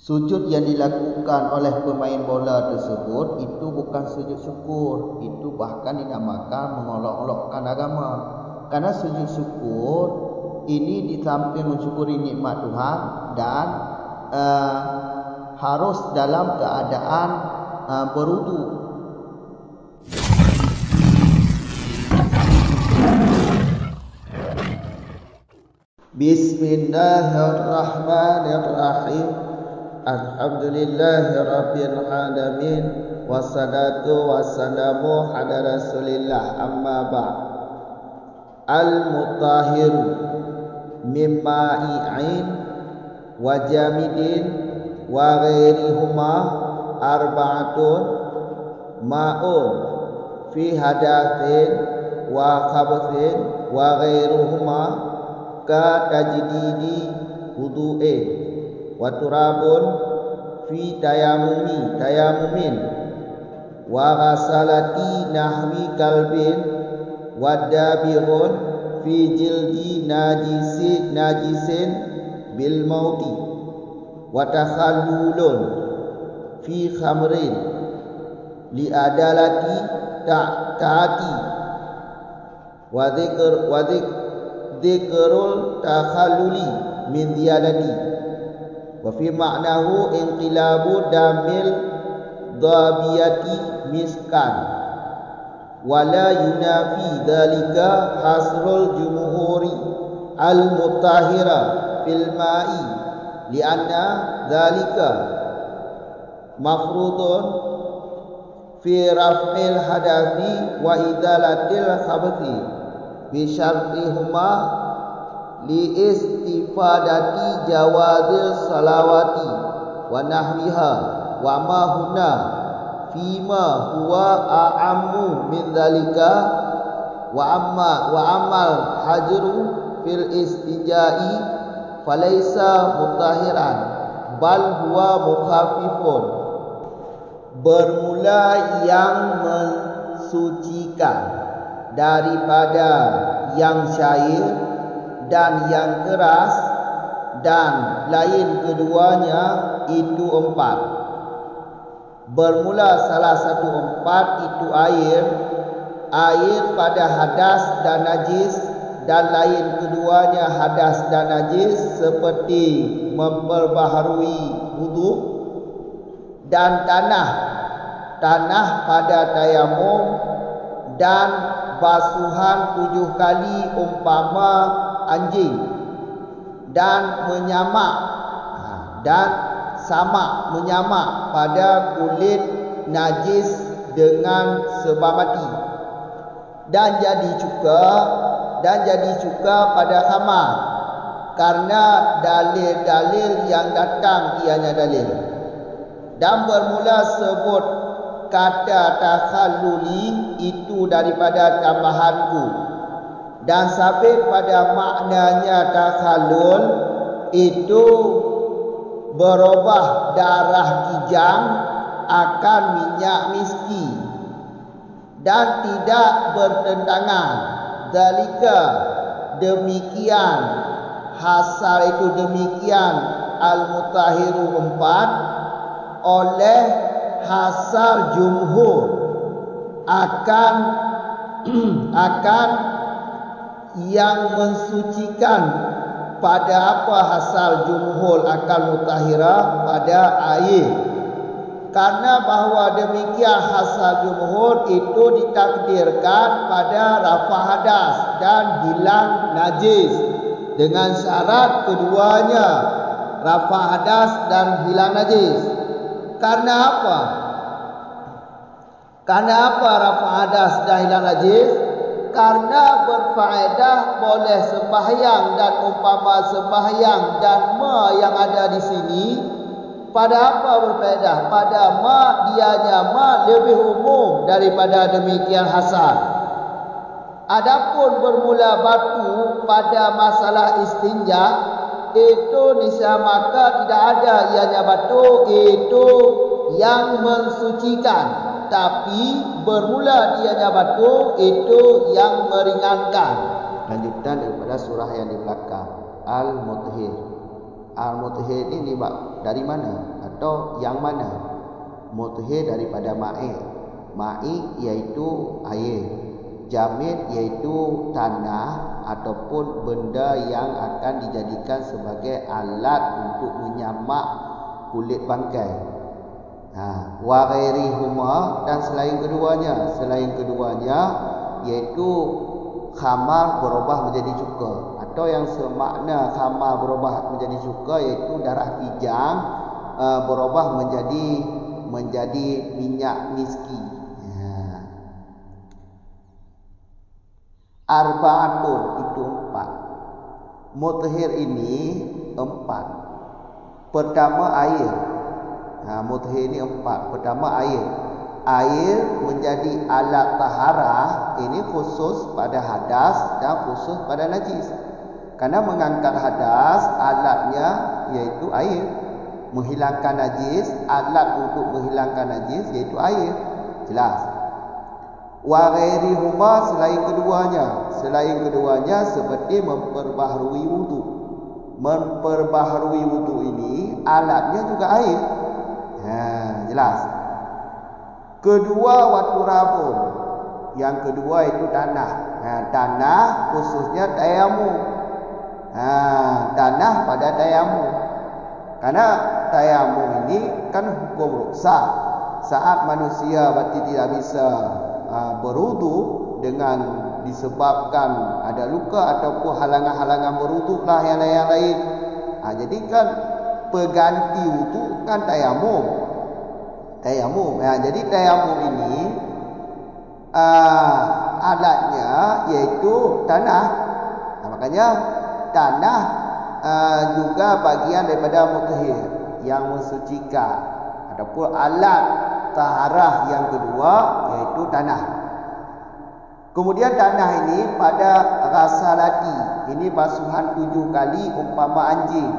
sujud yang dilakukan oleh pemain bola tersebut itu bukan sujud syukur, itu bahkan dinamakan mengolok-olokkan agama. Karena sujud syukur ini di samping mensyukuri nikmat Tuhan dan harus dalam keadaan berwudu. Bismillahirrahmanirrahim. Alhamdulillahirabbil alamin wassalatu wassalamu ala Rasulillah amma ba'd. Al-mutahhiru mimma i'in wa jamidin wa ghairihuma arba'atun ma'un fi hadathin wa khabathin wa ghairuhuma ka tajdidi wudu'in wa turabun fi tayamumin wa ghasalati nahwi kalbin wa dabirun fi jildi najisin bil mauti wa takhallulun fi khamrin li adalati ta'ati wa dhikrul takhalluli min ziyadati wa fi ma'nahu inqilabu damil dhabiyati miskan wala yunafi dhalika hasrul jumhuri al-mutahhira fil ma'i li'anna dhalika mafrudun fi raf'il hadathi wa idalatil khabathi bi syartihuma li istifadati jawazil salawati wa nahwiha wa ma huna fima huwa a'ammu min dhalika wa amal hajru fil istinja'i falaysa mutahiran bal huwa mukhaffifun. Bermula yang mensucikan daripada yang syair dan yang keras, dan lain keduanya itu empat. Bermula salah satu empat itu air pada hadas dan najis, dan lain keduanya hadas dan najis seperti memperbaharui wudu, dan tanah pada tayamum, dan basuhan 7 kali umpama anjing, dan menyamak pada kulit najis dengan sebab mati, dan jadi cuka pada khamar, karena dalil-dalil yang datang ianya dalil. Dan bermula sebut kata takhalluli itu daripada tambahanku, dan sampai pada maknanya takhallul itu berubah darah kijang akan minyak miski dan tidak bertentangan. Dalika demikian, hasal itu demikian, al-mutahhiru 4 oleh hasal jumhur akan yang mensucikan pada apa hasal jumhur akan mutahhira pada air. Karena bahwa demikian hasal jumhur itu ditakdirkan pada rafa hadas dan hilang najis, dengan syarat keduanya, rafa hadas dan hilang najis. Karena apa? Rafa hadas dan hilang najis? Karena berfaedah boleh sembahyang, dan umpama sembahyang dan ma yang ada di sini pada apa berfaedah? Pada ma, dianya ma lebih umum daripada demikian hasal. Adapun bermula batu pada masalah istinja itu niscaya tidak ada ianya batu itu yang mensucikan, tapi bermula ianya batu itu yang meringankan. Lanjutan daripada surah yang di belakang, Al-Mutahhir. Al-Mutahhir ini dari mana? atau yang mana? Muthhir daripada ma'i. Ma'i iaitu air, jamid iaitu tanah ataupun benda yang akan dijadikan sebagai alat untuk menyamak kulit bangkai. Wa ghairihuma, dan selain keduanya iaitu khamar berubah menjadi cuka, atau yang semakna khamar berubah menjadi cuka iaitu darah kijang berubah menjadi minyak miski. Arba'atun, itu 4. Muthhir ini 4. Pertama air. Muthhir ini 4. Pertama air. Air menjadi alat taharah. Ini khusus pada hadas dan khusus pada najis. Karena mengangkat hadas, alatnya iaitu air. Menghilangkan najis, alat untuk menghilangkan najis iaitu air. Jelas. Wa ghairihuma, selain keduanya seperti memperbaharui wudu. Memperbaharui wudu ini alatnya juga air. Jelas. Kedua watu rabun. Yang kedua itu tanah. Tanah khususnya tayamum. Tanah pada tayamum. Karena tayamum ini kan hukum ruksa. Saat manusia berarti tidak bisa berwudu dengan disebabkan ada luka ataupun halangan-halangan berwudu lah yang lain. Jadi kan pengganti wudu kan tayamum. Jadi tayamum ini alatnya yaitu tanah. Makanya tanah juga bagian daripada muthhir yang mensucikan, ataupun alat taharah yang kedua yaitu tanah. Kemudian tanah ini pada ghasalati, ini basuhan 7 kali umpama anjing.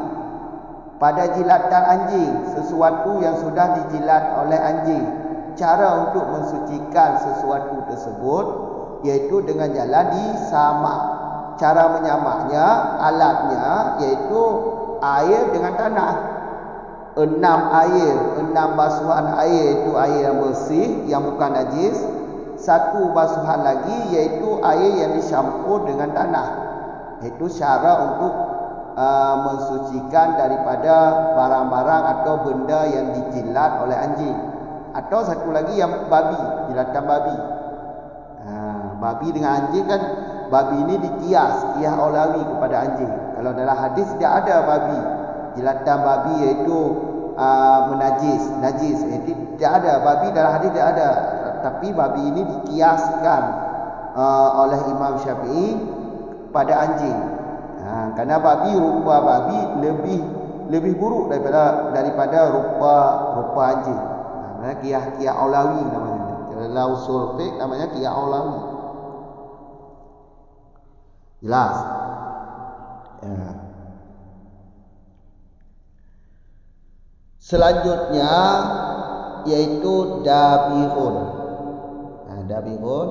Pada jilatan anjing, sesuatu yang sudah dijilat oleh anjing. Cara untuk mensucikan sesuatu tersebut yaitu dengan jalan disamak. Cara menyamaknya, alatnya yaitu air dengan tanah. 6 basuhan air itu air yang bersih, yang bukan najis. 1 basuhan lagi yaitu air yang dicampur dengan tanah. Itu cara untuk mensucikan daripada barang-barang atau benda yang dijilat oleh anjing. Atau satu lagi yang babi, jilatan babi. Babi dengan anjing kan, babi ini dikias aulawi kepada anjing. Kalau dalam hadis tidak ada babi, jilatan babi iaitu najis. Jadi tidak ada babi dalam hadis, tidak ada. Tapi babi ini dikiaskan oleh Imam Syafi'i pada anjing. Karena rupa babi lebih buruk daripada rupa anjing. Namanya qiyas aulawi namanya. Dalam usul fiqh namanya qiyas aulawi. Jelas. Selanjutnya yaitu dabihun. Dabihun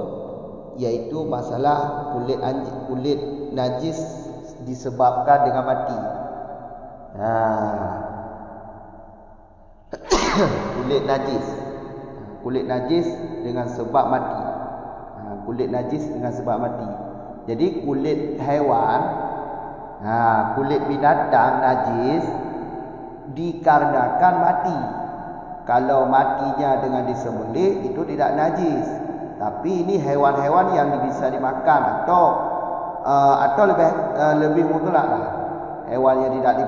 yaitu masalah kulit najis disebabkan dengan mati. Kulit najis dengan sebab mati. Kulit najis dengan sebab mati. Jadi kulit haiwan, kulit binatang najis dikarenakan mati. Kalau matinya dengan disembelih itu tidak najis. Tapi ini haiwan-haiwan yang bisa dimakan atau lebih mutlak lah. Haiwan yang tidak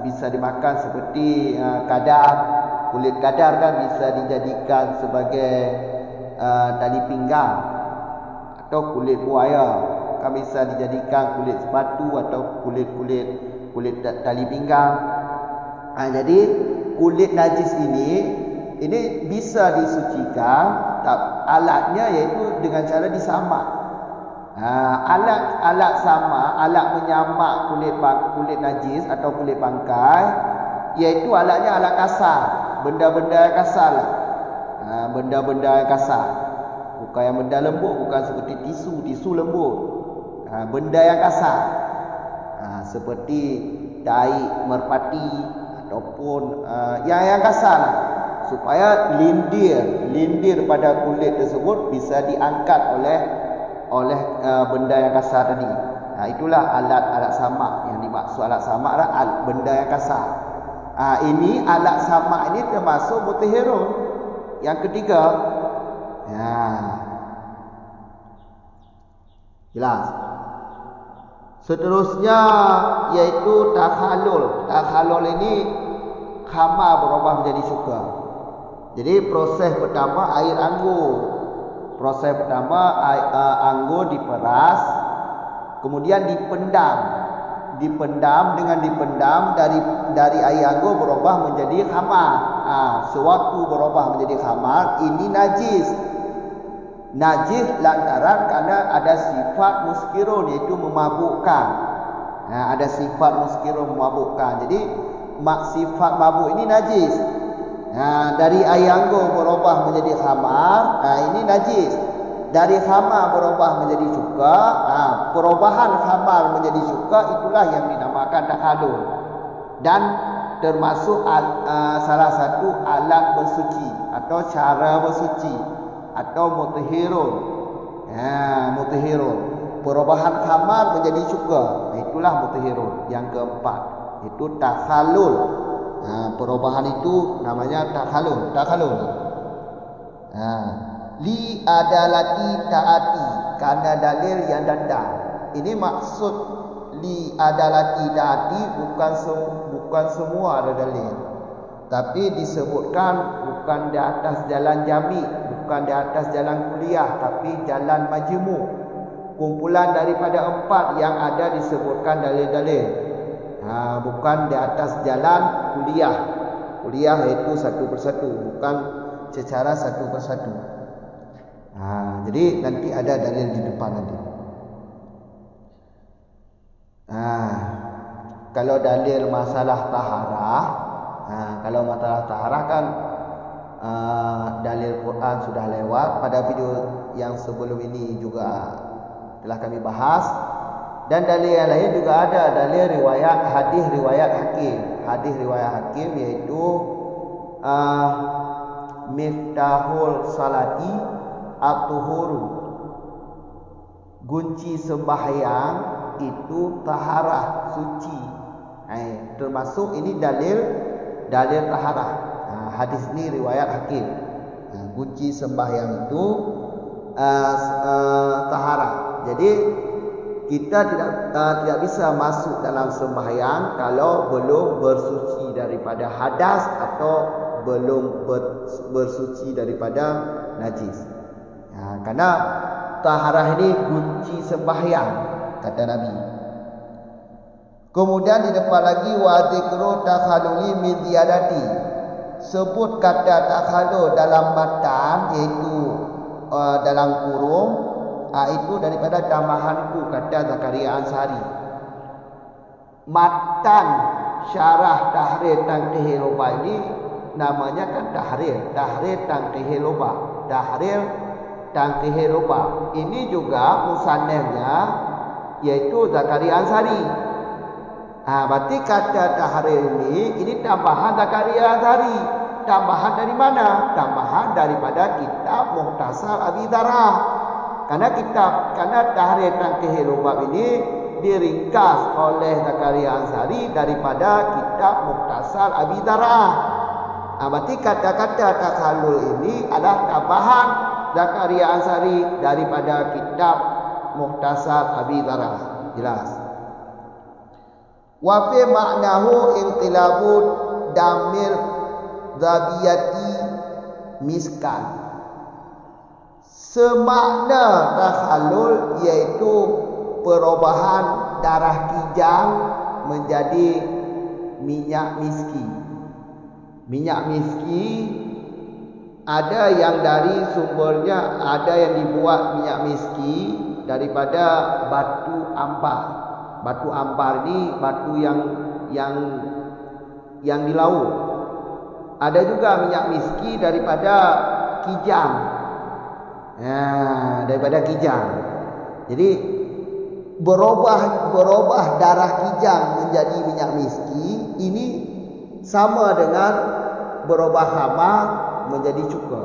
bisa dimakan seperti kadar. Kulit kadar kan bisa dijadikan sebagai tali pinggang, atau kulit buaya kan bisa dijadikan kulit sepatu atau kulit tali pinggang. Jadi kulit najis ini bisa disucikan. Alatnya yaitu dengan cara disamak. Alat sama, alat menyamak kulit najis atau kulit bangkai, yaitu alatnya alat kasar, benda-benda yang kasar lah. Benda-benda yang kasar, bukan yang benda lembut, bukan seperti tisu lembut. Benda yang kasar, seperti tahi merpati ataupun yang kasar lah, supaya lindir pada kulit tersebut bisa diangkat oleh benda yang kasar tadi. Itulah alat samak. Yang dimaksud alat samak adalah benda yang kasar. Ini alat samak ini termasuk mutahhirun yang ketiga. Jelas. Seterusnya yaitu takhallul. Takhallul ini khamar berubah menjadi syuka. Jadi proses pertama air anggur. Proses pertama anggur diperas, kemudian dipendam dari air anggur berubah menjadi khamar. Sewaktu berubah menjadi khamar, ini najis. Najis lantaran karena ada sifat muskirun, iaitu memabukkan. Ada sifat muskirun, memabukkan. Jadi sifat mabuk ini najis. Dari air anggur berubah menjadi khamar, ini najis. Dari khamar berubah menjadi cuka, perubahan khamar menjadi cuka, itulah yang dinamakan takhallul. Dan termasuk salah satu alat bersuci atau cara bersuci atau mutahhirun. Mutahhirun, perubahan khamar menjadi cuka, itulah mutahhirun. Yang keempat itu takhallul. Perubahan itu namanya takhallul. Li adalati taati, karena dalil yang datang. Ini maksud li adalati taati bukan semua ada dalil, tapi disebutkan bukan di atas jalan jami, bukan di atas jalan kuliah, tapi jalan majmu', kumpulan daripada 4 yang ada disebutkan dalil-dalil. Bukan di atas jalan kuliah. Kuliah itu satu persatu, bukan secara satu persatu. Jadi nanti ada dalil di depan nanti. Kalau dalil masalah taharah, kalau masalah taharah kan dalil Quran sudah lewat. Pada video yang sebelum ini juga telah kami bahas. Dan dalil yang lain juga ada, dalil hadis riwayat Hakim. Hadis riwayat Hakim yaitu miftahul salati at-tuhuru. Kunci sembahyang itu taharah, suci. Termasuk ini dalil taharah. Hadis ini riwayat Hakim. Kunci sembahyang itu taharah. Jadi kita tidak bisa masuk dalam sembahyang kalau belum bersuci daripada hadas atau belum bersuci daripada najis. Karena taharah ini kunci sembahyang, kata Nabi. Kemudian di depan lagi wa dzikru takhalluli min ziyadati. Sebut kata takhallul dalam matan, iaitu dalam kurung, itu daripada tambahanku, kata Zakaria Ansari. Matan syarah tahrir tangkih loba ini namanya kan tahrir tangkih loba. Tahrir tangkih loba ini juga musannifnya yaitu Zakaria Ansari. Berarti kata tahrir ini tambahan Zakaria Ansari. Tambahan dari mana? Tambahan daripada kitab Mukhtasar Abi Dzarrah. Karena tahrir tangkih lubab ini diringkas oleh Zakaria Ansari daripada kitab Mukhtasar Abi Dzarrah. Berarti kata-kata takhallul ini adalah tambahan Zakaria Ansari daripada kitab Mukhtasar Abi Dzarrah. Jelas. Wa fi ma'nahu inqilabu damil zabiyati miskan. Semakna takhallul yaitu perubahan darah kijang menjadi minyak miski. Minyak miski ada yang dari sumbernya, ada yang dibuat minyak miski daripada batu ampar. Batu ampar ini batu yang di laut. Ada juga minyak miski daripada kijang. Daripada kijang. Jadi berubah darah kijang menjadi minyak miski. Ini sama dengan berubah hama menjadi cuka.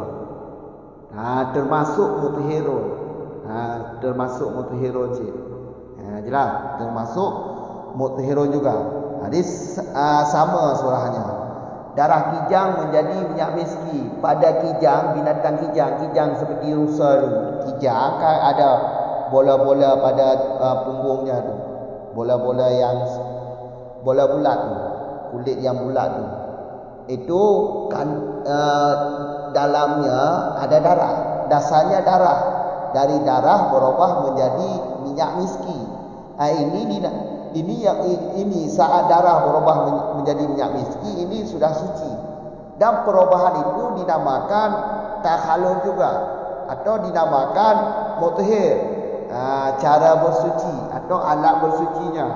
Termasuk mutahhirun. Termasuk mutahhirun je. Jelas, termasuk mutahhirun juga. Jadi sama surahnya. Darah kijang menjadi minyak miski. Pada kijang, binatang kijang seperti rusa tu. Kijang kan ada bola-bola pada punggungnya tu. Bola-bola bulat tu. Kulit yang bulat tu. Itu kan dalamnya ada darah. Dasarnya darah. Dari darah berubah menjadi minyak miski. Ini saat darah berubah menjadi minyak miski, ini sudah suci. Dan perubahan itu dinamakan takhallul juga, atau dinamakan mutahhir. Cara bersuci atau alat bersucinya,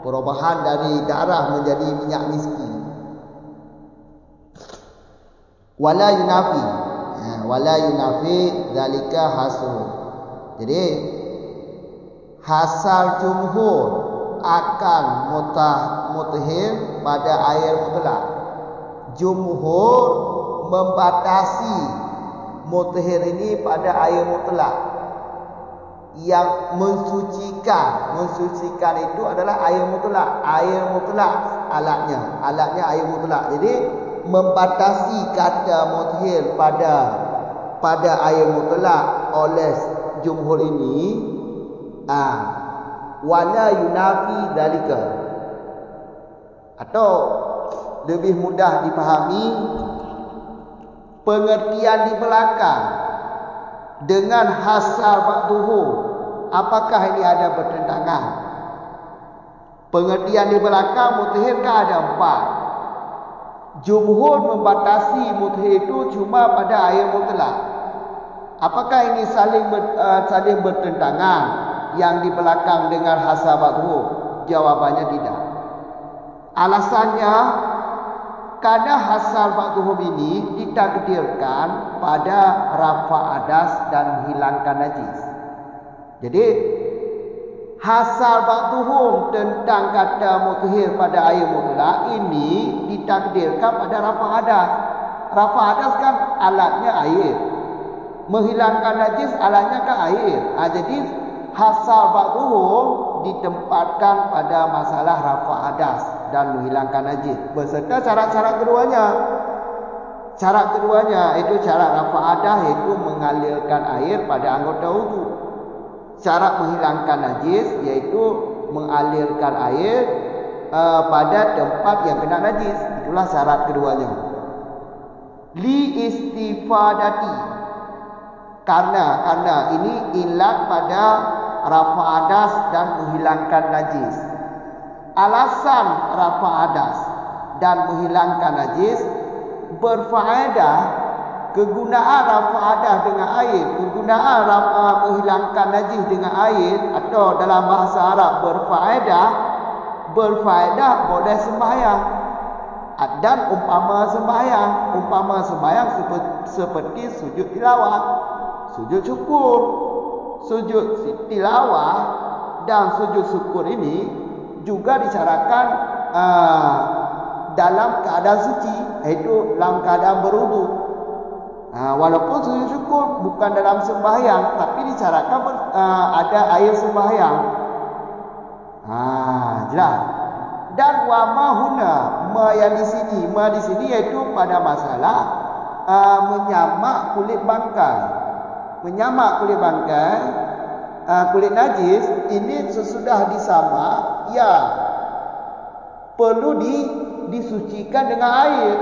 perubahan dari darah menjadi minyak miski. Wala yunafi zalika hasul. Jadi hasal jumhur akan mutahhir pada air mutlak. Jumhur membatasi mutahhir ini pada air mutlak. Yang mensucikan itu adalah air mutlak. Air mutlak alatnya air mutlak. Jadi membatasi kata mutahhir pada air mutlak oleh jumhur ini, wala yunafi dalika, atau lebih mudah dipahami pengertian di belakang dengan hasal ba'duhu, apakah ini ada bertentangan? Pengertian di belakang mutahhir kan ada 4. Jumhur membatasi mutahhir itu cuma pada air mutlak. Apakah ini saling bertentangan yang di belakang dengan hasal ba'duhu? Jawabannya tidak. Alasannya karena hasal ba'duhu ini ditakdirkan pada rafa adas dan menghilangkan najis. Jadi hasal ba'duhum tentang kata mutahhir pada air mutlak ini ditakdirkan pada rafa adas. Rafa adas kan alatnya air. Menghilangkan najis alatnya kan air. Jadi hasal ba'duhum ditempatkan pada masalah rafa adas dan menghilangkan najis beserta syarat-syarat keduanya. Syarat keduanya itu syarat rafa adas, iaitu mengalirkan air pada anggota wudu. Syarat menghilangkan najis iaitu mengalirkan air pada tempat yang kena najis. Itulah syarat keduanya. Li istifadati, karena ini ilat pada rafa adas dan menghilangkan najis. Alasan rafa adas dan menghilangkan najis berfaedah. Kegunaan rafa adas dengan air, kegunaan menghilangkan najis dengan air, atau dalam bahasa Arab berfaedah boleh sembahyang. Dan umpama sembahyang seperti sujud tilawah, sujud syukur. Sujud tilawah dan sujud syukur ini juga disyaratkan dalam keadaan suci, iaitu dalam keadaan berwudu. Walaupun sujud syukur bukan dalam sembahyang, tapi disyaratkan ada air sembahyang. Jelas. Dan wa mahuna, yang di sini iaitu pada masalah menyamak kulit bangkai. Menyamak kulit bangkai, kulit najis ini sesudah disamak, ya perlu disucikan dengan air.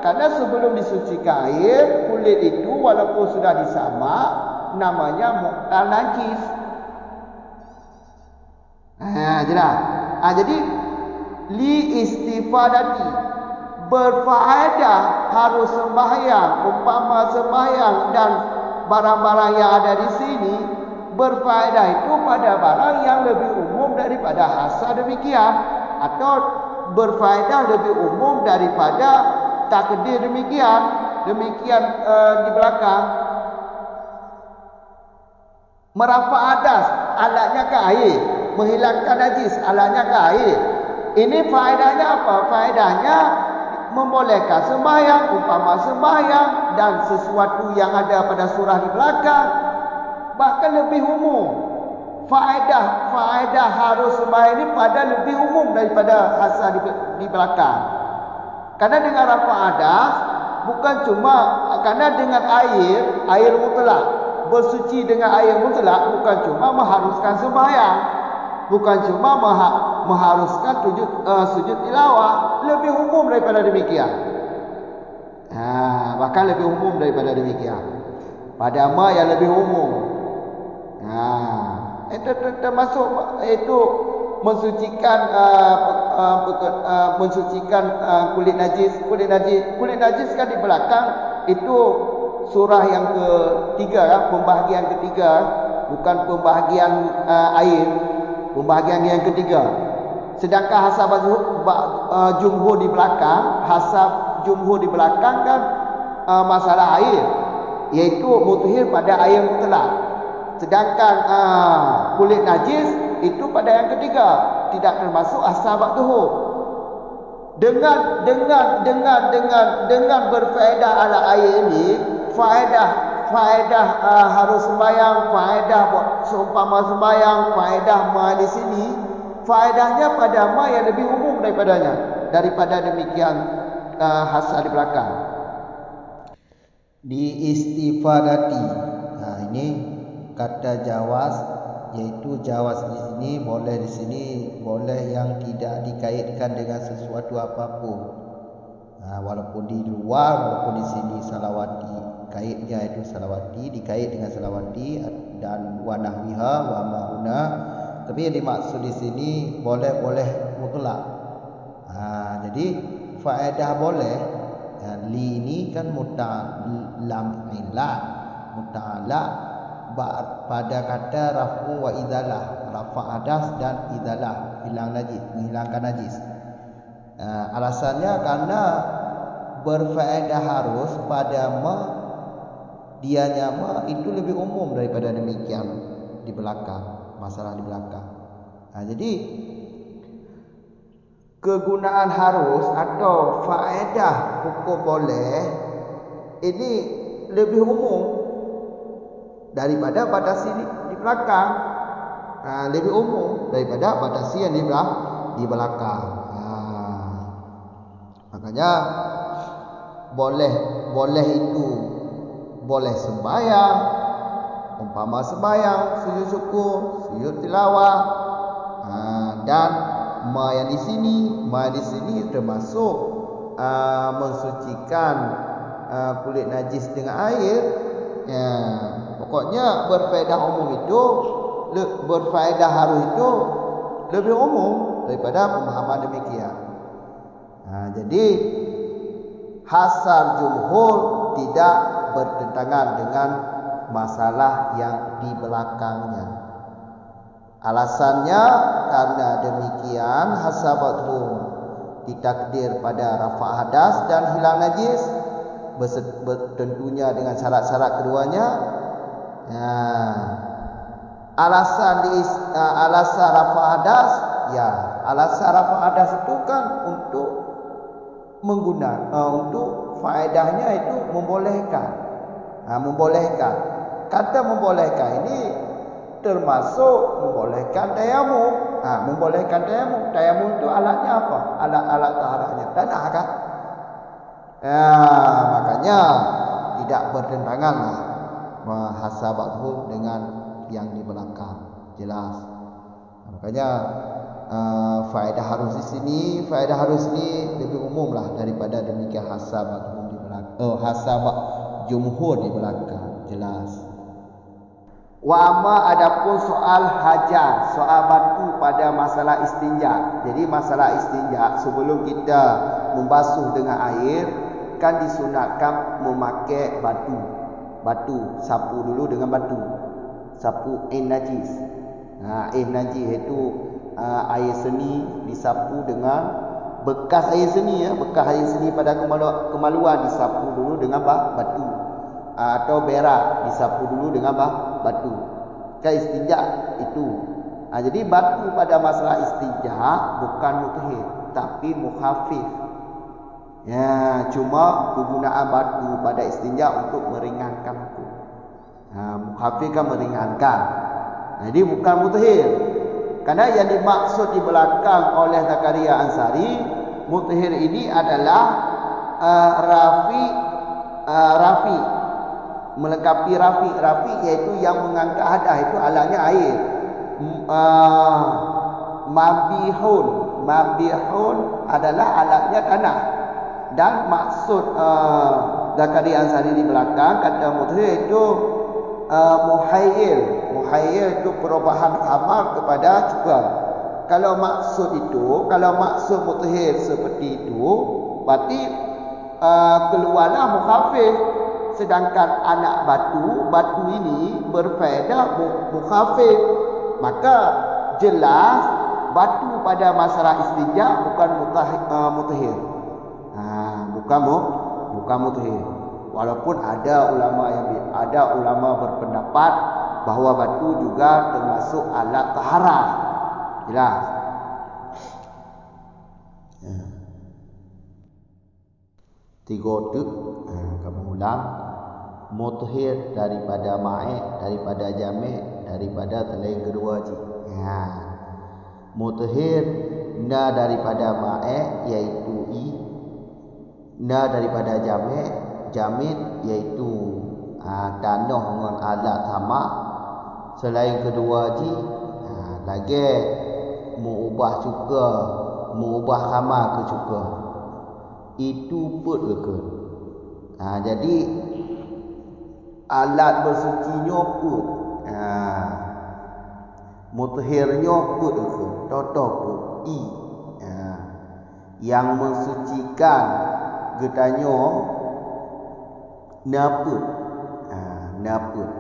Karena sebelum disucikan air, kulit itu walaupun sudah disamak, namanya muqtal najis. Jelas. Jadi li istifadati, berfaedah harus sembahyang. Umpama sembahyang dan barang-barang yang ada di sini, berfaedah itu pada barang yang lebih umum daripada hasal demikian, atau berfaedah lebih umum daripada takdir demikian di belakang. Merafa adas alatnya ke air, menghilangkan najis alatnya ke air. Ini faedahnya apa? Faedahnya membolehkan sembahyang, umpama sembahyang dan sesuatu yang ada pada surah di belakang, bahkan lebih umum. Faedah harus sembahyang ini pada lebih umum daripada hasar di belakang. Karena dengan rafa hadas bukan cuma karena dengan air mutlak, bersuci dengan air mutlak bukan cuma mengharuskan sembahyang, bukan cuma mengharuskan sujud tilawah, lebih umum daripada demikian. Bahkan lebih umum daripada demikian. Pada ma yang lebih umum. Itu termasuk itu mensucikan kulit najis kan di belakang itu surah yang ketiga, pembahagian ketiga, bukan pembahagian air, pembahagian yang ketiga. Sedangkan hasab jumhur di belakang kan masalah air, iaitu mutahhir pada air mutlak. Sedangkan kulit najis itu pada yang ketiga, tidak termasuk asbab zuhur. Dengan berfaedah ala air ini, faedah harus sembahyang, faedah seumpama sembahyang, faedah ma di sini, faedahnya pada ma yang lebih umum daripada demikian hasar di belakang. Di istifadati. Ini kata jawaz, yaitu jawaz di sini boleh yang tidak dikaitkan dengan sesuatu apapun. Walaupun di luar, walaupun di sini salawati, kaitnya itu salawati, dikait dengan salawati dan wa nahwiha wa mahuna. Tapi yang dimaksud di sini boleh mutlak. Jadi faedah boleh. Li ini kan muta'ala pada kata rafu wa idalah, rafa hadas dan idalah, menghilangkan najis. Alasannya karena berfaedah harus pada ma, dianya ma itu lebih umum daripada demikian di belakang, masalah di belakang. Jadi kegunaan harus atau faedah hukum boleh ini lebih umum daripada batasi di belakang. Lebih umum daripada batasi yang di belakang. Makanya boleh itu boleh sembahyang, umpama sembahyang, sujud syukur, sujud tilawah, dan ma yang di sini termasuk mensucikan kulit najis dengan air. Pokoknya berfaedah umum itu, berfaedah harus itu lebih umum daripada pemahaman demikian. Jadi hasar jumhur tidak bertentangan dengan masalah yang di belakangnya. Alasannya karena demikian hasabathum ditakdir pada rafa hadas dan hilang najis, tentunya dengan syarat-syarat keduanya. Alasan rafa hadas, alasan rafa hadas itu kan untuk untuk faedahnya itu membolehkan. Kata membolehkan ini termasuk membolehkan tayamum. Tayamum itu alatnya apa? Alat taharahnya tanah kan? Makanya tidak bertentanganlah hasabathu dengan yang di belakang. Jelas. Makanya faedah harus di sini, faedah harus ini lebih umum lah daripada demikian hasabathu di belakang. Hasabat jumhur di belakang. Jelas. Wa amma adapun soal hajar, soal batu pada masalah istinja. Jadi masalah istinja sebelum kita membasuh dengan air kan disunatkan memakai batu, sapu dulu dengan batu. Sapu air najis. Air najis itu air seni disapu dengan bekas air seni bekas air seni pada kemaluan disapu dulu dengan batu. Atau berak disapu dulu dengan batu. Kan istinja itu. Jadi batu pada masalah istinja bukan mutahhir tapi mukhafif. Ya, cuma penggunaan batu pada istinja untuk meringankan hukum. Mukhafif kan meringankan. Jadi bukan mutahhir. Karena yang dimaksud di belakang oleh Zakaria Ansari, mutahhir ini adalah rafi, melengkapi rafi iaitu yang mengangkat hadas, itu alatnya air. Mabihun adalah alatnya tanah. Dan maksud Zakaria Ansari di belakang kata mutahhir itu muhayyil itu perubahan khamar kepada cuka. Kalau maksud mutahhir seperti itu, berarti keluarlah mukhafif. Sedangkan anak batu ini berfaedah mukhafif. Maka jelas batu pada masalah istinja bukan mutahhir. Bukan mutahhir. Walaupun ada ulama berpendapat bahawa batu juga termasuk alat taharah. Jelas. Tiga tu kamu ulang. Mutahhir daripada ma'id, daripada jami', daripada selain kedua ji. Mutahhir na daripada ma'id iaitu i, na daripada jami' iaitu tanah dengan alat sama. Selain kedua ji, lagi mengubah cuka, mengubah khamar ke cuka. Itu put ke. Jadi alat bersucinya put. Mutahhirnya put ke. Toto put i. Yang mensucikan getanya naput. Naput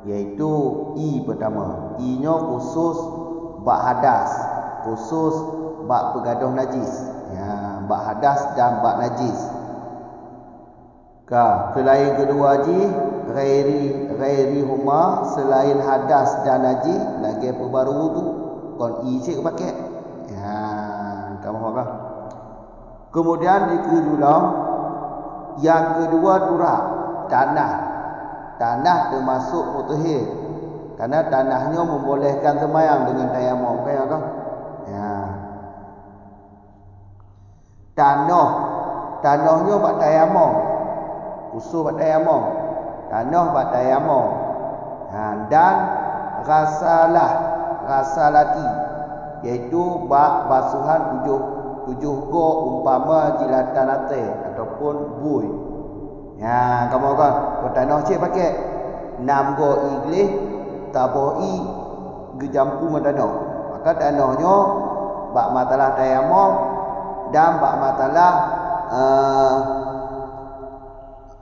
iaitu i pertama. I nya khusus bak hadas, khusus bak pegaduh najis. Bak hadas dan bak najis. Selain kedua ji ghairi huma, selain hadas dan najis lagi perbaru wudu. Kon i cik pakai. Kamu apa? Kemudian dikedulang yang kedua turab, tanah. Tanah termasuk mutahhir. Karena tanahnya membolehkan sembahyang dengan tayamum, kan? Tanahnya buat tayamum. Usul buat tayamum. Tanah buat tayamum. Dan ghasalati iaitu basuhan tujuh go umpama jilatan atas ataupun bui. Kamu kan tanah cik pakai 6 go iglis taboi gejampung tanah. Maka tanahnya bak matalah tayamum dan bak matalah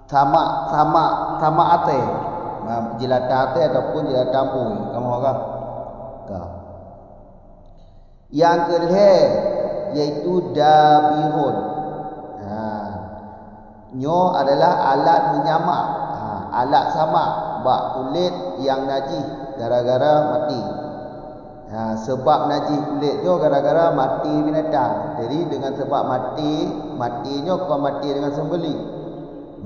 sama atas, jilatan atas ataupun jilatan bui. Kamu kan? Yang kedua iaitu dabirun. Nyo adalah alat menyamak, alat samak bak kulit yang najis gara-gara mati. Sebab najis kulitnya gara-gara mati binatang. Jadi dengan sebab matinya kau mati dengan sembeli.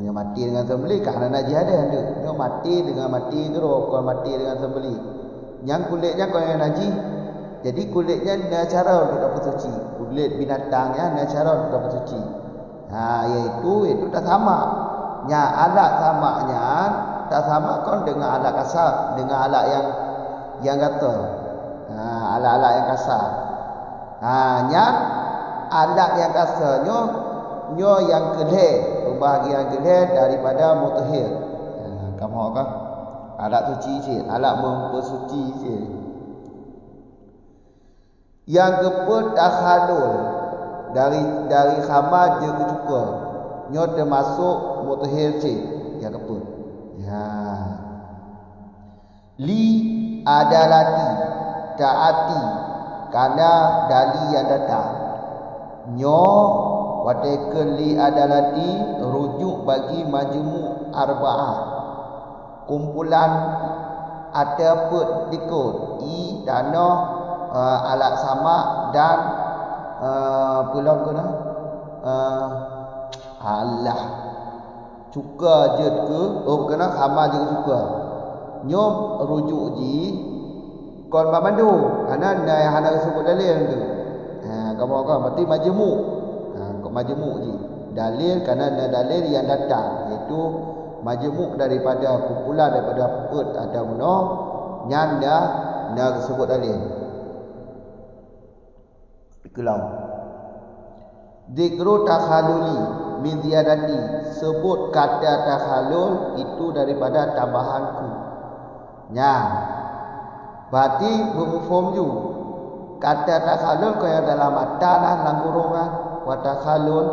Mati dengan sembeli kerana najis ada. Dia mati dengan mati terus kau mati dengan sembeli. Yang kulitnya kau yang najis. Jadi kulitnya ada cara untuk dapat suci. Kulit binatangnya ada cara untuk dapat suci. Iaitu tak sama. Alat samaknya tak sama kan dengan alat kasar, dengan alat yang kata. Alat-alat yang kasar. Alat yang kasarnya yang kedai, pembahagian kedai daripada mutahhir. Kamu apa? Alat suci je, alat mempersuci je. Yang keempat takhalul dari khamar je ke cuka. Nyo termasuk mutahhir je. Yang keempat. Li adalati taati karena dali yang datang. Nyo watekel li adalati rujuk bagi majmu' arba'ah. Kumpulan ada put dikut i tanah alat sama dan pulang kena Alah cuka je ke kena khama je cuka nyom rujuk ji kon babandu hana nai hana sebut dalil tu kamu kan berarti majmuk majmuk ji dalil kerana ada dalil yang datang iaitu majmuk daripada kumpulan daripada pet atau noh nyanda nak sebut dalil ikulah zikru takhaluli min ziyadati sebut kata takhalul itu daripada tambahanku nya berarti bermufhum ju kata takhalul kaya dalam matanan langgurongan wa takhalul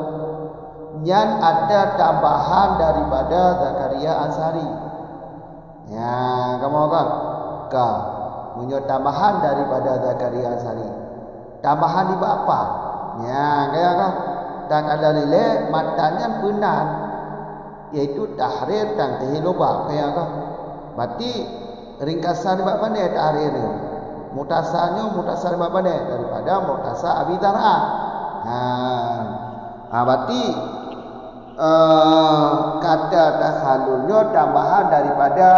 nyan ada tambahan daripada Zakaria Ansari ya kamu kan ka punya tambahan daripada Zakaria Ansari tambahan di apa ya kaya kan dan ada nilai matanya benar iaitu tahrir dan tehilobak kaya kan berarti ringkasan bab pandai tahrir ni mutasanya mutasar bab pandai daripada mutasar Abi Dar'a berarti kata takhalulnya tambahan daripada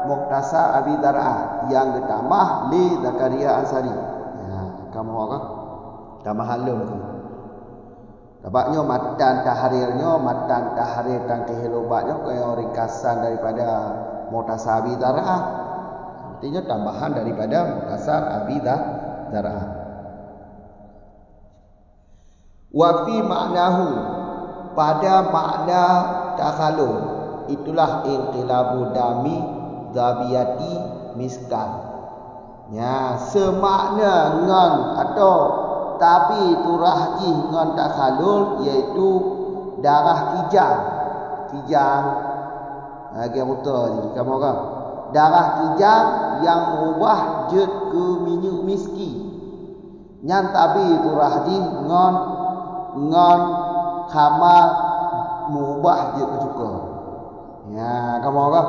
mutasar Abi Dar'a yang ditambah li Zakaria Ansari kamu kan tambahan lum tu dapatnya matan tahrir dan kehilobatnya kaya ringkasan daripada mutasar Abi Dar'a artinya tambahan daripada mutasar Abi Dar'a wa fi ma'nahu pada makna takhalul itulah inqilabu dami zabiyati miskan ya semakna ngan atau tapi turahji ngan takhalul iaitu darah kijang lagi betul ni kamu kan darah kijang yang mengubah jet ke minyak miski nyan tapi turahji ngan khama mengubah jet ke cuka ya kamu kan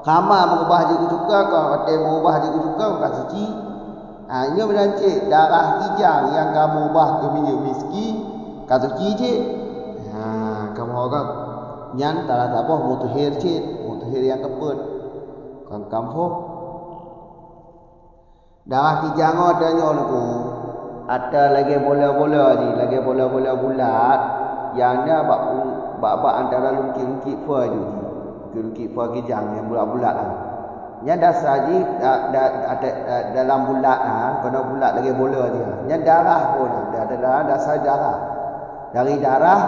khama mengubah jet ke cuka kalau kata mengubah jet ke cuka bukan suci ini berancik darah kijang yang kamu ubah ke minyak miski kan suci cik kamu kan nyan tak apa mutahhir cik mutahhir yang keput kan kampung darah kijang adanya lagu ada lagi bola-bola ni lagi bola-bola bulat yang dia bak antara lungkit-lungkit fa tu lungkit fa kijang yang bulat-bulat lah nya dasar ji dalam bulat kena bulat lagi bola dia nya darah pun ada dasar darah dari darah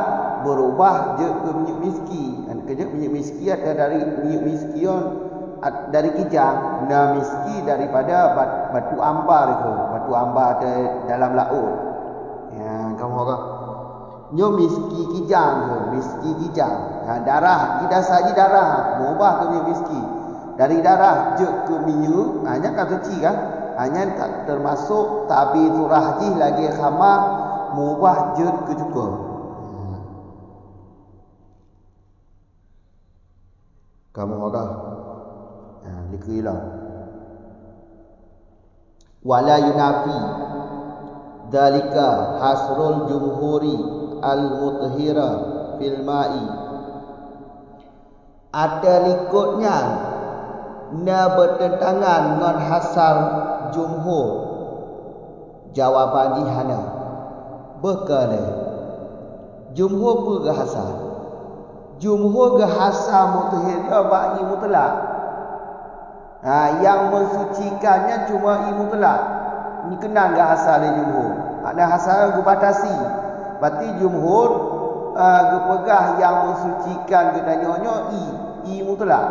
berubah je ke minyak miski kerja minyak miski ada dari minyak miski dari kijang miski daripada batu ambar itu batu ambar ada dalam laut ya kamu kan nyo miski kijang darah kita saja darah berubah ke minyak miski dari darah je ke minyak hanya kan suci kan hanya tak termasuk tabi turahji lagi khama mengubah je ke cuka kamu agak dikira wala yunafi dalika hasrul jumhuri al-mutahhira fil ma'i ada likutnya na bertentangan dengan hasar jumhur jawapan dihana berkala jumhur berhasar jumhur gahasa mutahhir bagi mutlak yang mensucikannya cuma mutlak ini kena gahasa dari jumhur ada hasar batasi berarti jumhur gepegah yang mensucikan gedanya mutlak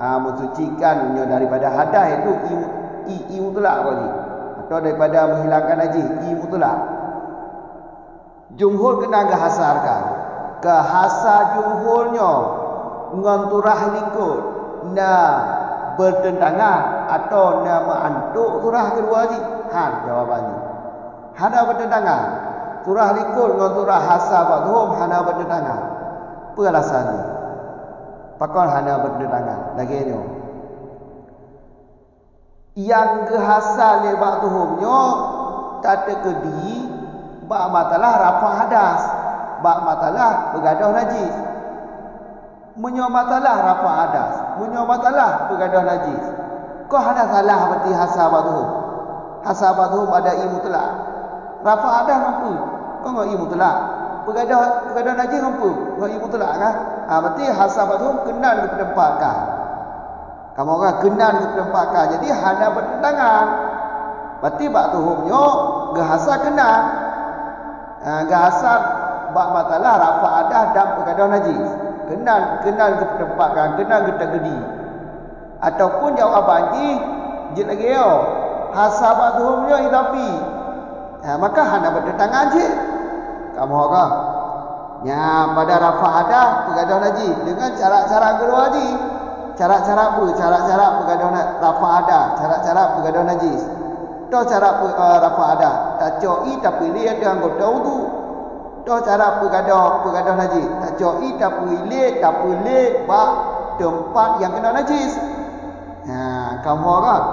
mensucikannya daripada hadas itu mutlak tadi atau daripada menghilangkan najis mutlak jumhur kena gahasarkan kehasa jumhurnya nganturah likut na bertentangan atau na mengantuk surah kedua ni jawabannya hana bertentangan surah likut nganturah hasa baghum hana bertentangan apa alasannya pakon hana bertentangan lagi ni yang kehasa le baghumnya tak terkedi bak matalah rafa hadas bak matalah bergaduh najis. Menyo matalah rafa hadas, menyo matalah bergaduh najis. Kau ada salah berarti hasabatuhum. Hasabatuhum ada ilmu telak. Rafa hadas mampu. Kau enggak ilmu telak. Bergaduh najis mampu. Enggak ilmu telak kan? Berarti hasabatuhum kenal ke penempatkan. Kamu orang kenal ke penempatkan. Jadi hanya bertentangan. Berarti bak tuhumnya gahasa kenal. Gahasa bak matalah rafa hadas dan bergaduh najis. Kenal ke penempatkan, kenal ke tegedi. Ataupun jawab banji jid lagi yo. Hasabatuhumnya idafi. Maka hanya bertentangan je. Kamu orang. Ya pada rafa hadas bergaduh najis dengan cara-cara kedua tadi. Cara-cara apa? Cara-cara bergaduh rafa hadas, cara-cara bergaduh najis. Toh cara rafa hadas, tak coi tapi lihat dengan anggota wudu. Toh cara bergaduh najis, tak coi tapi lihat bak tempat yang kena najis. Kamu orang.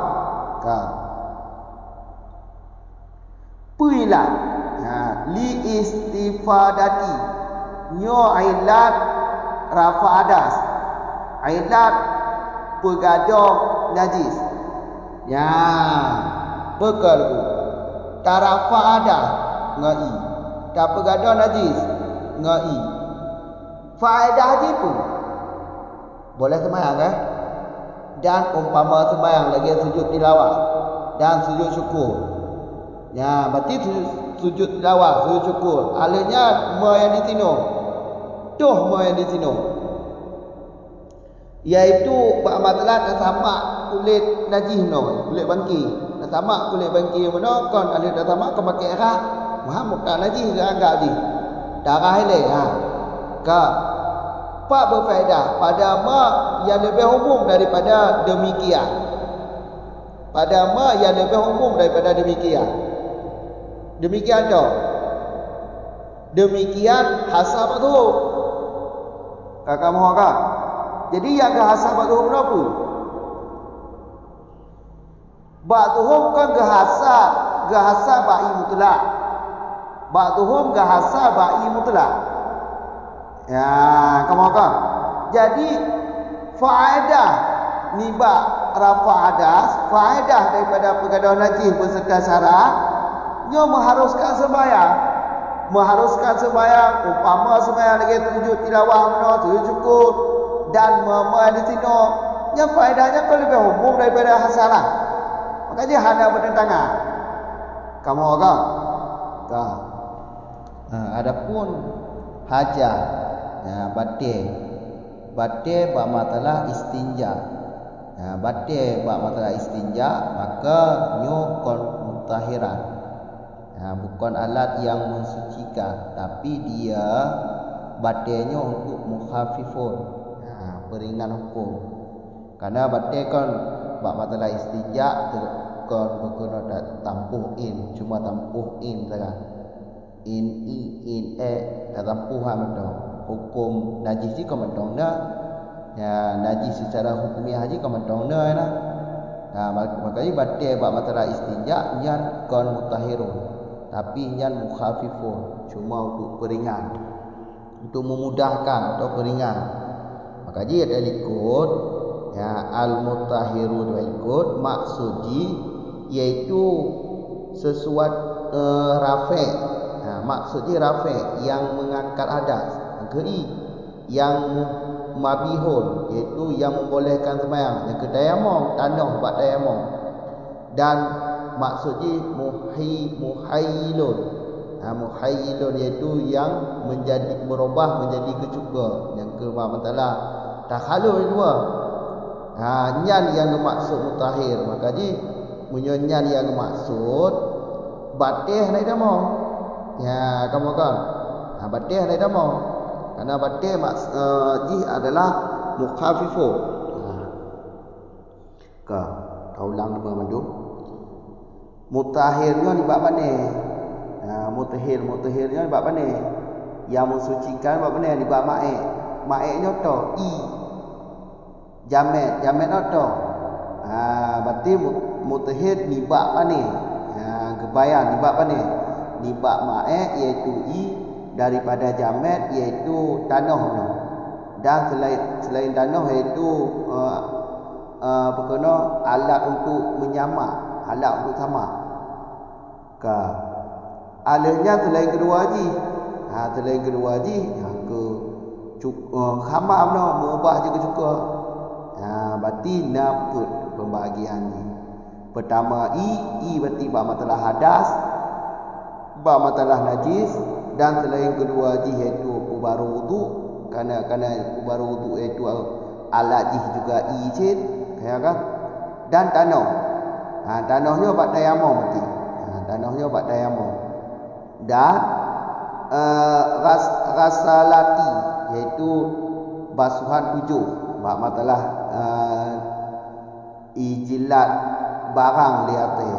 Puilah. Li istifadati. Nyo ailat rafa hadas. Ailat bergaduh najis. Ya. Bekal ku. Tarafa hadas ngai. Tak bergaduh najis ngai. Faedah haji pun boleh sembahyang kan? Dan umpama sembahyang lagi sujud tilawah dan sujud syukur. Ya, berarti sujud tilawah, sujud syukur. Alihnya yang di sini. Tuh yang di sini. Iaitu bak matalah tak sama kulit najis no, kulit bangki. Tak sama kulit bangki mana kon alih tak sama kau pakai arah. Muhammad tak najis ke anggap di. Darah ile Ka apa berfaedah pada mak yang lebih umum daripada demikian. Pada mak yang lebih umum daripada demikian. Demikian tu. Demikian hasab tu. Kakak mohon kak. Jadi yang ke hasab tu berapa? Ba'duhum kan gahasa ba'i mutlak. Ba'duhum gahasa ba'i mutlak. Ya, kamu kan. Jadi faedah nibak rafa hadas, faedah daripada bergaduh najis berserta syarat, nya mengharuskan sembahyang. Mengharuskan sembahyang, umpama sembahyang lagi sujud tilawah mana, sujud syukur dan mama di sini. Nya faedahnya kalau lebih umum daripada hasanah. Makanya hanya bertentangan. Kamu kan? Adapun hajat batil bak matalah istinja. Batil bak matalah istinja maka nyo kon mutahiran. Bukan alat yang mensucikan, tapi dia batilnya untuk mukhafifun, peringan hukum. Karena batil kon bak matalah istinja kon berkena tampuh in, cuma tampuh in saja. In tak tampuh betul. Hukum najis ni komandong ya najis secara hukumiah haji komandong nah. Makanya batil bab matalah istinja nyan kon mutahhirun, tapi nyan mukhafifun, cuma untuk peringan, untuk memudahkan atau peringan. Makanya ada ikut ya al mutahhirun wa ikut maksudi iaitu sesuatu rafi'. Maksudnya rafi' yang mengangkat hadas. Geri yang mabihun, iaitu yang membolehkan sembahyang. Yang kedayamum, tanah buat dayamum. Dan maksudnya muhayyilun. Muhayyilun iaitu yang berubah menjadi kecuka. Yang ke-4 takhalul dua. Nyan yang maksud mutahhir. Makanya menyanyan yang maksud batih naik damo. Ya, kamu kan. Batih naik damo. Karena batil jih adalah mukhafifu. Kau ulang nama mandu. Mutahhirnya ni bab mana? Mutahhirnya ni bab mana? Yang mensucikan bab mana? Ni bab ma'id. Ma'idnya to i. Jamet to. Berarti mutahhir ni bab mana? Kebayan ni bab mana? Ni bab ma'id iaitu i. daripada jamet iaitu tanah no. Dan selain tanah iaitu berkena alat untuk menyamak, alat untuk tamak. Alahnya selain kedua haji. Selain kedua haji ke khamam no mengubah je ke cuka. Berarti naput pembahagian ni. Pertama i berarti ba masalah hadas, ba masalah najis, dan selain kedua haji iaitu ubar wudu. Kerana ubar wudu iaitu alat jih juga i cit, kan? Dan tanah. Tanahnya bak tayamum berarti. Tanahnya bak tayamum. Dan rasalati iaitu basuhan tujuh. Bak masalah ijilat barang di atas.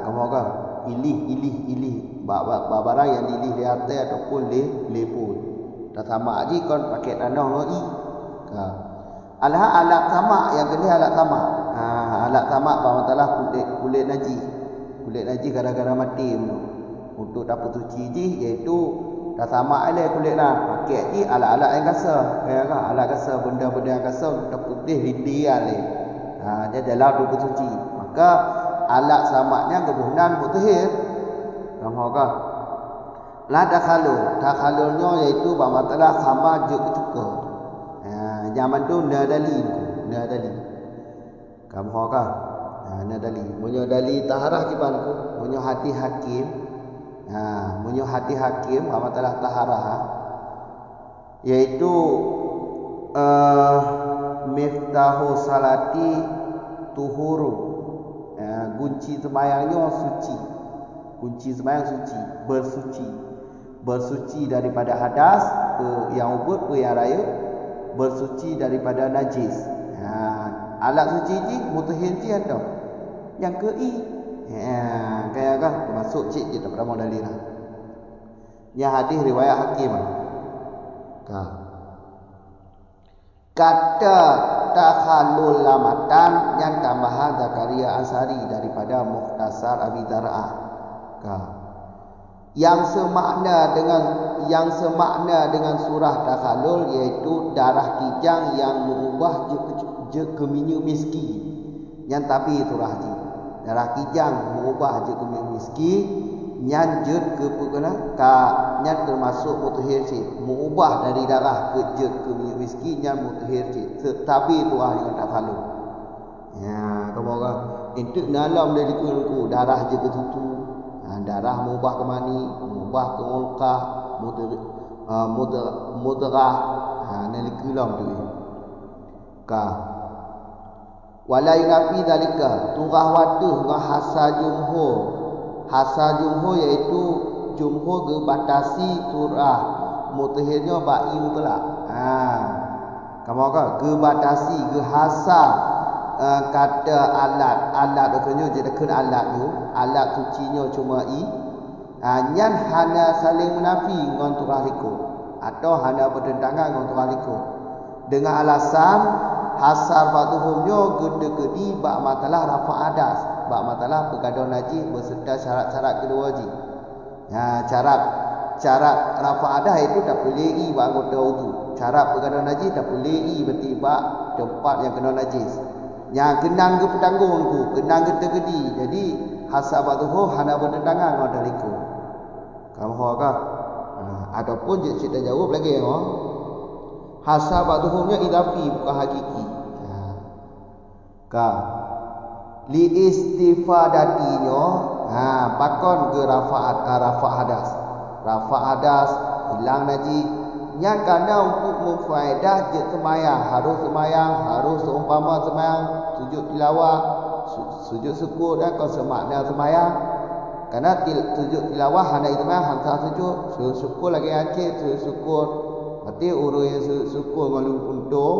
Kamu kan ilih barang yang dilih di atas ataupun lepun. Dah sama aja kon pakai tanah no i. Alat tamak yang kedua alat tamak. Alat tamak bak masalah kulit najis. Kulit najis gara-gara mati untuk dapat suci je iaitu dah sama ada kulit lah. Pakai je alat-alat yang kasar. Kan alat kasar, benda-benda yang kasar dah putih lindian le. Dia dalam dapat suci. Maka alat samaknya kebunan mutahhir. Kamu kan? La takhalulnya iaitu bak masalah sama je kecuka. Zaman tu nadali. Kamu kan? Nadali. Munyo dali taharah kiban ku, munyo hati hakim. Munyo hati hakim bak masalah taharah iaitu miftahu salati tuhuru. Kunci sembahyangnya suci. Kunci sembahyang suci, bersuci daripada hadas yang ubud yang raya, bersuci daripada najis. Alat suci ji mutahhir ji atau yang ke i. Kayak kan termasuk cik je daripada dalil lah. Yang hadis riwayat Hakim. Kata takhallul lamatan yang tambahan Zakaria Ansari daripada Mukhtasar Abi Dar'ah. Yang semakna dengan surah takhallul iaitu darah kijang yang mengubah je ke minyak miski. Yang tapi surah ji. Darah kijang mengubah je ke minyak miski, yang je ke pukena yang termasuk mutahhir si. Mengubah dari darah ke je ke minyak miski yang mutahhir si. Tetapi tuah dengan takhallul. Kamu orang itu dalam dari ku darah je ke tutu. Darah mengubah ke mani, mengubah ke mulkah, mudrah. Ni kulam tu. Walai nafi dalika turah watuh ngah hasa jumhur iaitu jumhur ke batasi surah mutahhirnya ba'i mutlak. Kamu kan ke batasi ke hasa kata alat dokanya je dekat alat tu, alat sucinya cuma i. Nyan hana saling menafi ngan turah liko atau hana bertentangan ngan turah liko dengan alasan hasar batuhumnya gede-gede bak matalah rafa adas, bak matalah pergaduh najis beserta syarat-syarat kedua ji. Syarat rafa adas itu tak boleh i bak anggota wudu. Syarat pergaduh najis tak boleh i berarti bak tempat yang kena najis. Yang kenang ke petanggung tu, kenang gede-gede. Jadi hasar batuhum hana bertentangan dengan liko. Kamu faham? Ataupun cerita jawab lagi hasar batuhumnya idafi bukan hakiki. Li istifadatinya bakon ke rafa hadas. Rafa hadas hilang najis. Yang kerana untuk memfaedah je semayang, harus seumpama semayang sujud tilawah, sujud syukur dan kau semakna semayang. Karena sujud tilawah hanya itu semayang hamsah sujud syukur lagi acik sujud syukur. Berarti urut yang sujud syukur malu untung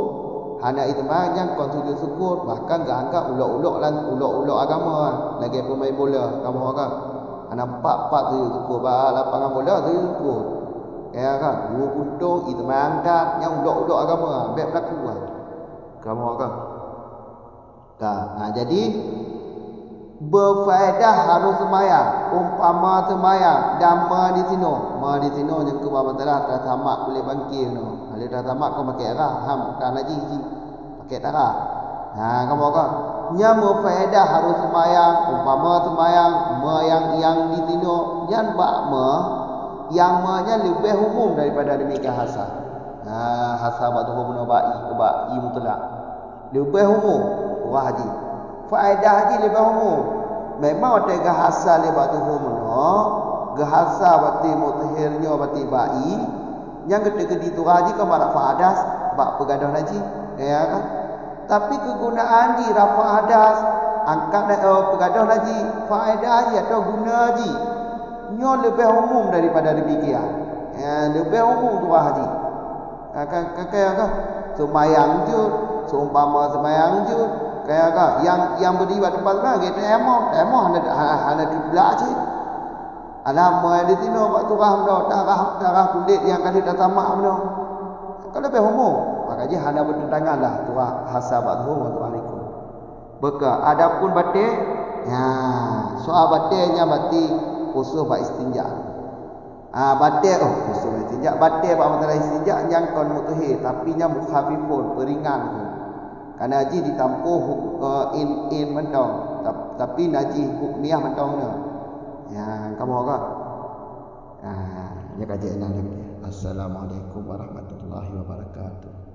hanya itu semayang yang kau sujud syukur, bahkan gak anggap ulok agama lagi pemain bola. Kamu kan ada 4 sujud syukur, lapangan bola sujud syukur. Ya kan, 2 puntung itu mangkat yang ulok agama, baik berlaku kan. Kamu kan. Jadi berfaedah harus sembahyang. Umpama sembahyang dan di sini yang ke bawah telah tamak boleh bangkit no. Kalau dah tamak kau pakai arah ham kan lagi pakai darah. Kamu kan yang berfaedah harus sembahyang. Umpama sembahyang yang di sini yang yang nya lebih umum daripada demikian hasal. Hasal batu umum ba'i mutlak. Lebih umum orang haji. Faedah haji lebih umum. Memang ada gahasa lebat tuhum no, gahasa bati mutahirnya bati ba'i. Yang gede-gede tu haji ke marak faedah bak pegadah haji, ya kan? Tapi kegunaan di rafa hadas angkat pegadah haji, faedah haji atau guna haji. Nyo lebih umum daripada demikian. Lebih umum tu haji. Kan sembahyang je, seumpama sembahyang je. Kayak yang berdiri tempat mana kita emoh hanya kiblat je. Alam di sini buat turah darah kulit yang kali dah tamak benda. Kalau lebih umum, maka je hanya bertentanganlah turah hasab tuhum wa alaikum. Beka adapun batik, soal batiknya bati khusus bak istinja. Batik khusus bak istinja. Batik bak masalah istinja yang kon mutahhir tapi nya mukhafifun peringan tu. Karena haji ditampuh in mentong, tapi naji hukmiah mentongnya. Ya, kamu apa? Ya kajian lagi. Assalamualaikum warahmatullahi wabarakatuh.